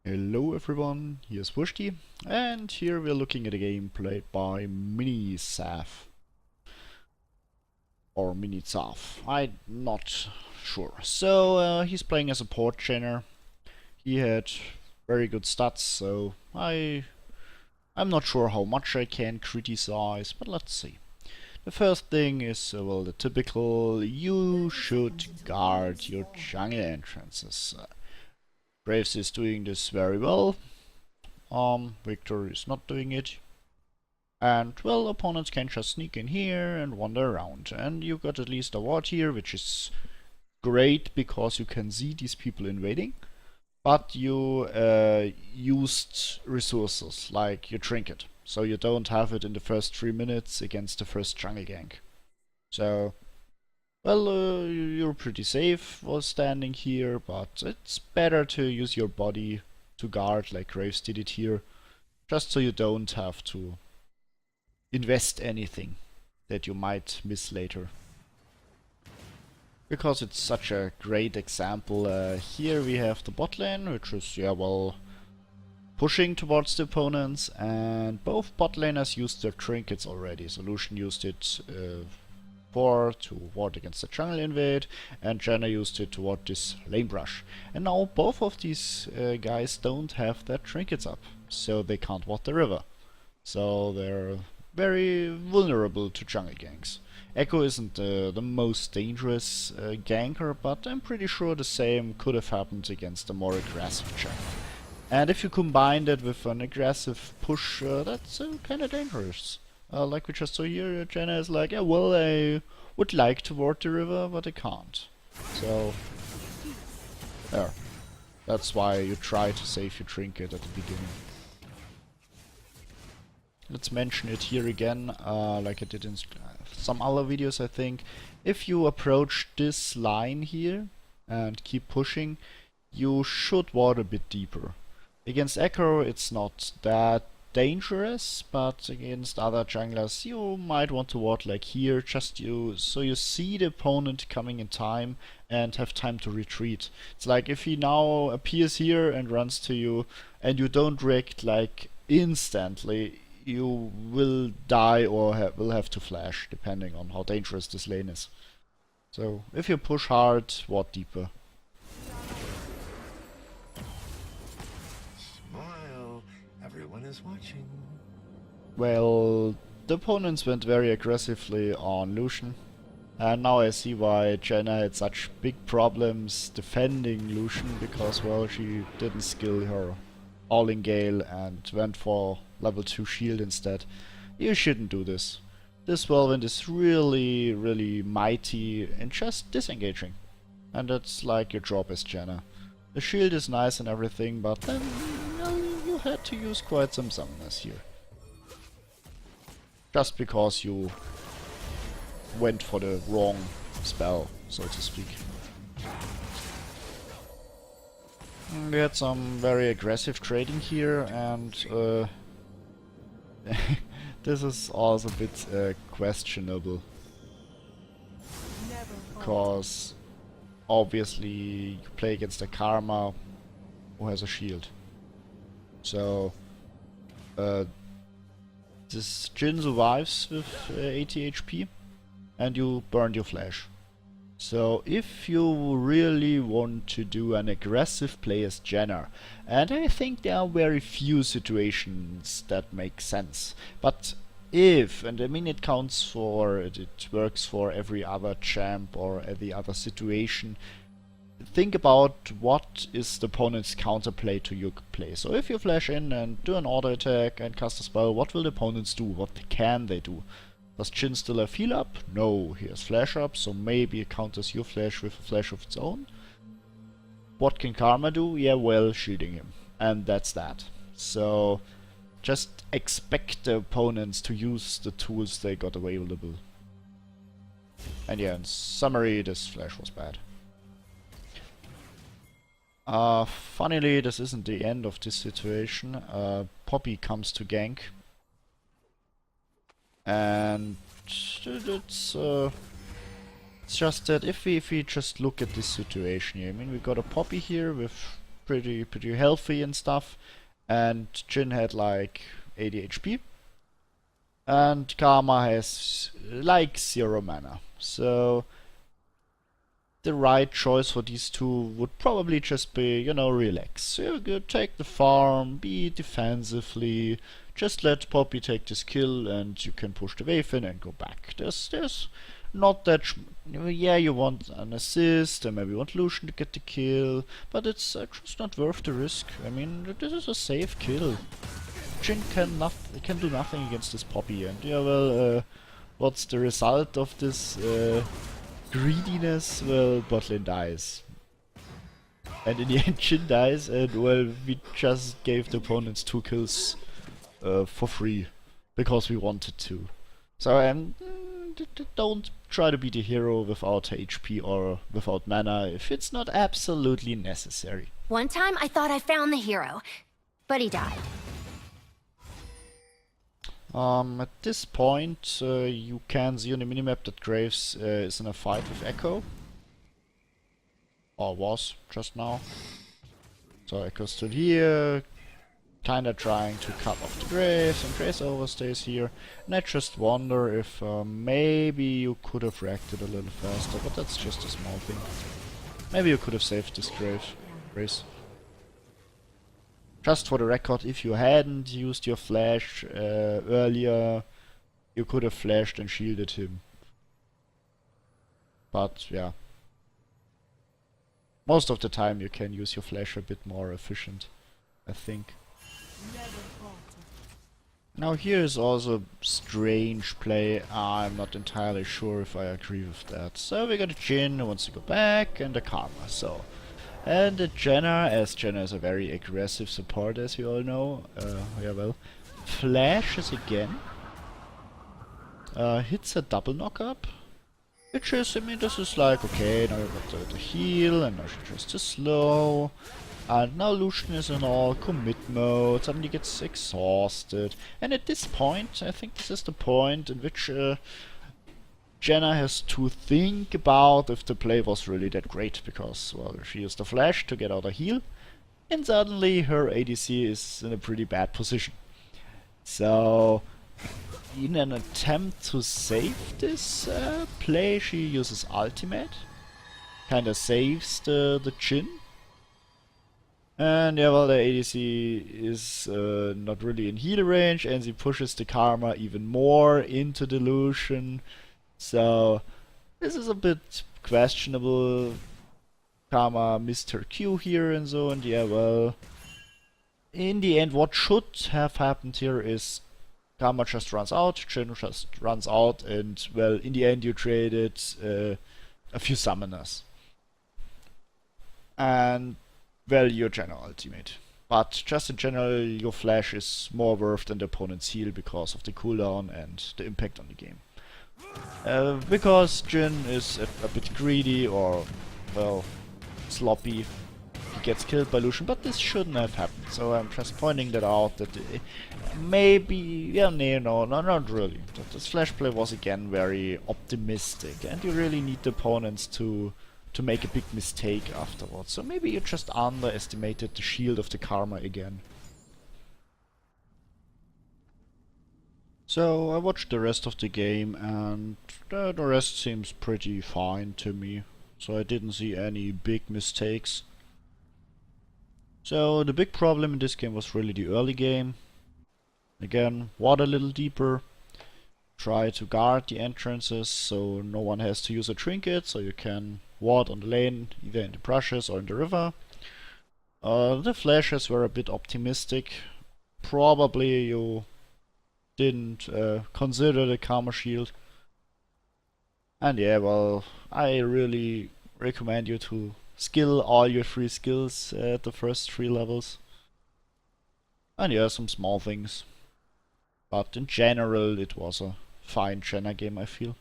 Hello everyone, here's Wushti, and here we're looking at a game played by Mini-Saf. Or Mini-Zaf, I'm not sure. So, he's playing as a port chainer. He had very good stats, so I'm not sure how much I can criticize, but let's see. The first thing is, well, the typical, you should guard your jungle entrances. Graves is doing this very well. Victor is not doing it. And, well, opponents can just sneak in here and wander around. And you got at least a ward here, which is great because you can see these people invading. But you used resources, like your trinket. So you don't have it in the first 3 minutes against the first jungle gank. So, well, you're pretty safe while standing here, but it's better to use your body to guard like Graves did it here. Just so you don't have to invest anything that you might miss later. Because it's such a great example. Here we have the bot lane, which is, yeah, well, pushing towards the opponents, and both bot laners used their trinkets already. Solution used it to ward against the jungle invade, and Janna used it to ward this lane brush. And now both of these guys don't have their trinkets up, so they can't ward the river. So they're very vulnerable to jungle ganks. Echo isn't the most dangerous ganker, but I'm pretty sure the same could have happened against a more aggressive jungle. And if you combine that with an aggressive push, that's kinda dangerous. Like we just saw here, Janna is like, yeah, well, I would like to ward the river, but I can't. So, there. That's why you try to save your trinket at the beginning. Let's mention it here again, like I did in some other videos, I think. If you approach this line here and keep pushing, you should ward a bit deeper. Against Echo it's not that dangerous, but against other junglers you might want to ward like here, so you see the opponent coming in time and have time to retreat. It's like if he now appears here and runs to you and you don't react like instantly, you will die or will have to flash, depending on how dangerous this lane is. So if you push hard, ward deeper. Everyone is watching. Well, the opponents went very aggressively on Lucian. And now I see why Janna had such big problems defending Lucian, because, well, she didn't skill her All-in Gale and went for level 2 shield instead. You shouldn't do this. This whirlwind is really, really mighty and just disengaging. And that's like your job as Janna. The shield is nice and everything, but then you had to use quite some summoners here. Just because you went for the wrong spell, so to speak. We had some very aggressive trading here, and this is also a bit questionable. Because obviously you play against a Karma who has a shield. So this Jhin survives with 80 HP and you burned your flash. So if you really want to do an aggressive play as Janna, and I think there are very few situations that make sense, but if, and I mean it works for every other champ or every other situation, think about what is the opponent's counterplay to your play. So if you flash in and do an auto attack and cast a spell, what will the opponents do? What can they do? Does Jhin still have heal up? No, he has flash up, so maybe it counters your flash with a flash of its own. What can Karma do? Yeah, well, shielding him. And that's that. So just expect the opponents to use the tools they got available. And yeah, in summary, this flash was bad. Funnily, this isn't the end of this situation. Poppy comes to gank. And it's just that if we just look at this situation here, I mean, we got a Poppy here with pretty healthy and stuff. And Jin had like 80 HP. And Karma has like 0 mana. So the right choice for these two would probably just be, you know, relax. So you take the farm, be defensively, just let Poppy take this kill and you can push the wave in and go back. There's not that... yeah, you want an assist and maybe you want Lucian to get the kill, but it's just not worth the risk. I mean, this is a safe kill. Jin can do nothing against this Poppy, and yeah, well, what's the result of this greediness? Well, bot lane dies. And in the end Jin dies, and well, we just gave the opponents 2 kills for free, because we wanted to. So don't try to be the hero without HP or without mana if it's not absolutely necessary. One time I thought I found the hero, but he died. At this point, you can see on the minimap that Graves is in a fight with Echo. Or was, just now. So Echo's still here, kinda trying to cut off the Graves, and Graves overstays here. And I just wonder if maybe you could have reacted a little faster, but that's just a small thing. Maybe you could have saved this Graves. Just for the record, if you hadn't used your flash earlier, you could have flashed and shielded him. But yeah. Most of the time you can use your flash a bit more efficient, I think. Now here is also strange play. I'm not entirely sure if I agree with that. So we got a Jin who wants to go back and a Karma. So. And a Janna, as Janna is a very aggressive support, as you all know. Yeah, well, flashes again. Hits a double knock-up. Which is, I mean, this is like, okay, now you got the heal, and now she just is slow. And now Lucian is in all commit mode, suddenly gets exhausted. And at this point, I think this is the point in which Janna has to think about if the play was really that great, because, well, she used the flash to get out a heal, and suddenly her ADC is in a pretty bad position. So, in an attempt to save this play, she uses ultimate, kinda saves the Jhin. And yeah, well, the ADC is not really in heal range, and she pushes the Karma even more into the Lucian. So, this is a bit questionable. Karma missed her Q here and so, and yeah, well, in the end, what should have happened here is Karma just runs out, Jhin just runs out, and well, in the end, you traded a few summoners. And, well, your general ultimate. But just in general, your flash is more worth than the opponent's heal because of the cooldown and the impact on the game. Because Jhin is a bit greedy or, well, sloppy, he gets killed by Lucian, but this shouldn't have happened. So I'm just pointing that out, that maybe, yeah, no, not really. That this flash play was again very optimistic, and you really need the opponents to make a big mistake afterwards. So maybe you just underestimated the shield of the Karma again. So I watched the rest of the game, and the rest seems pretty fine to me. So I didn't see any big mistakes. So the big problem in this game was really the early game. Again, ward a little deeper. Try to guard the entrances so no one has to use a trinket, so you can ward on the lane, either in the brushes or in the river. The flashes were a bit optimistic. Probably you didn't consider the Karma shield. And yeah, well, I really recommend you to skill all your 3 skills at the first 3 levels. And yeah, some small things. But in general, it was a fine Janna game, I feel.